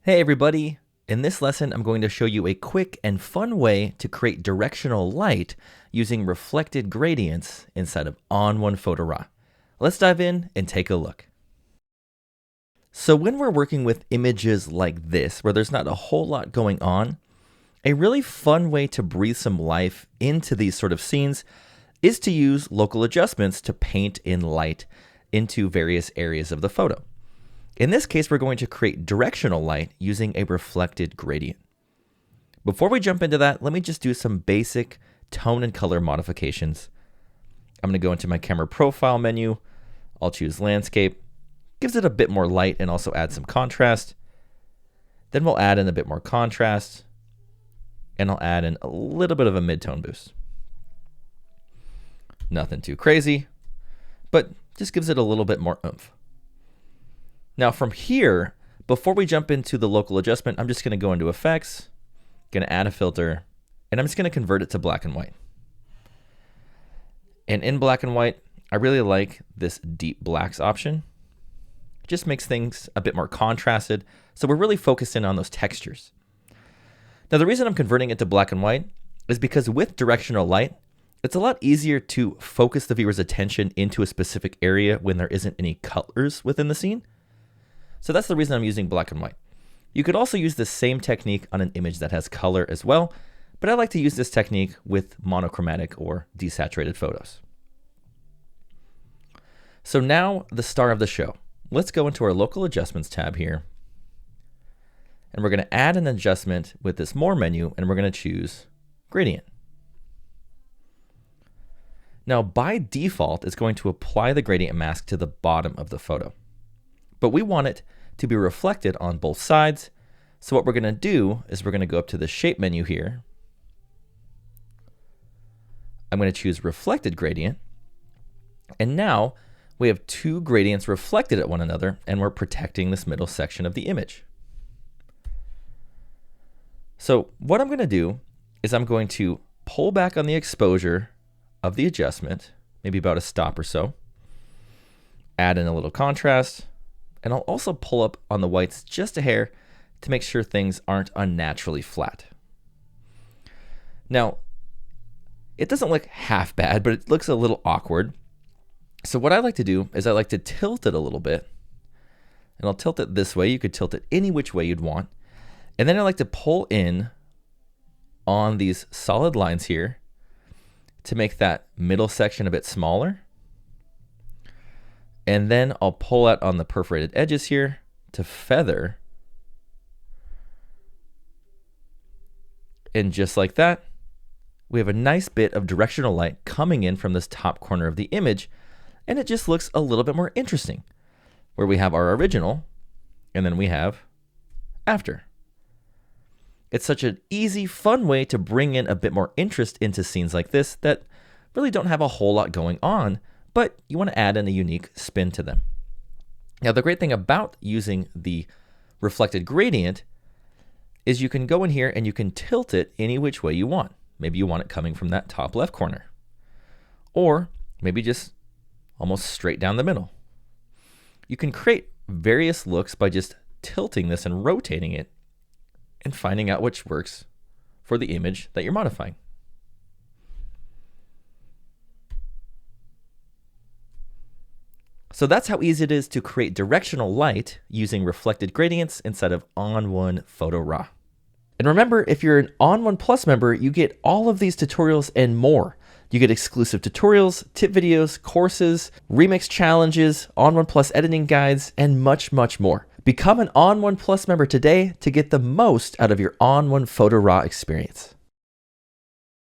Hey everybody! In this lesson, I'm going to show you a quick and fun way to create directional light using reflected gradients inside of ON1 Photo RAW. Let's dive in and take a look. So when we're working with images like this, where there's not a whole lot going on, a really fun way to breathe some life into these sort of scenes is to use local adjustments to paint in light into various areas of the photo. In this case, we're going to create directional light using a reflected gradient. Before we jump into that, let me just do some basic tone and color modifications. I'm going to go into my camera profile menu. I'll choose landscape. Gives it a bit more light and also add some contrast. Then we'll add in a bit more contrast. And I'll add in a little bit of a mid-tone boost. Nothing too crazy, but just gives it a little bit more oomph. Now from here, before we jump into the local adjustment, I'm just going to go into effects, going to add a filter, and I'm just going to convert it to black and white. And in black and white, I really like this deep blacks option. It just makes things a bit more contrasted, so we're really focused in on those textures. Now the reason I'm converting it to black and white is because with directional light, it's a lot easier to focus the viewer's attention into a specific area when there isn't any colors within the scene. So that's the reason I'm using black and white. You could also use the same technique on an image that has color as well, but I like to use this technique with monochromatic or desaturated photos. So now the star of the show. Let's go into our local adjustments tab here. And we're going to add an adjustment with this more menu, and we're going to choose gradient. Now by default, it's going to apply the gradient mask to the bottom of the photo. But we want it to be reflected on both sides. So what we're going to do is we're going to go up to the shape menu here. I'm going to choose reflected gradient. And now we have two gradients reflected at one another, and we're protecting this middle section of the image. So what I'm going to do is I'm going to pull back on the exposure of the adjustment, maybe about a stop or so, add in a little contrast, and I'll also pull up on the whites just a hair to make sure things aren't unnaturally flat. Now, it doesn't look half bad, but it looks a little awkward. So what I like to do is I like to tilt it a little bit, and I'll tilt it this way. You could tilt it any which way you'd want. And then I like to pull in on these solid lines here to make that middle section a bit smaller. And then I'll pull out on the perforated edges here to feather. And just like that, we have a nice bit of directional light coming in from this top corner of the image. And it just looks a little bit more interesting, where we have our original and then we have after. It's such an easy, fun way to bring in a bit more interest into scenes like this that really don't have a whole lot going on, but you want to add in a unique spin to them. Now, the great thing about using the reflected gradient is you can go in here and you can tilt it any which way you want. Maybe you want it coming from that top left corner, or maybe just almost straight down the middle. You can create various looks by just tilting this and rotating it and finding out which works for the image that you're modifying. So that's how easy it is to create directional light using reflected gradients inside of ON1 Photo RAW. And remember, if you're an ON1 Plus member, you get all of these tutorials and more. You get exclusive tutorials, tip videos, courses, remix challenges, ON1 Plus editing guides, and much, much more. Become an ON1 Plus member today to get the most out of your ON1 Photo RAW experience.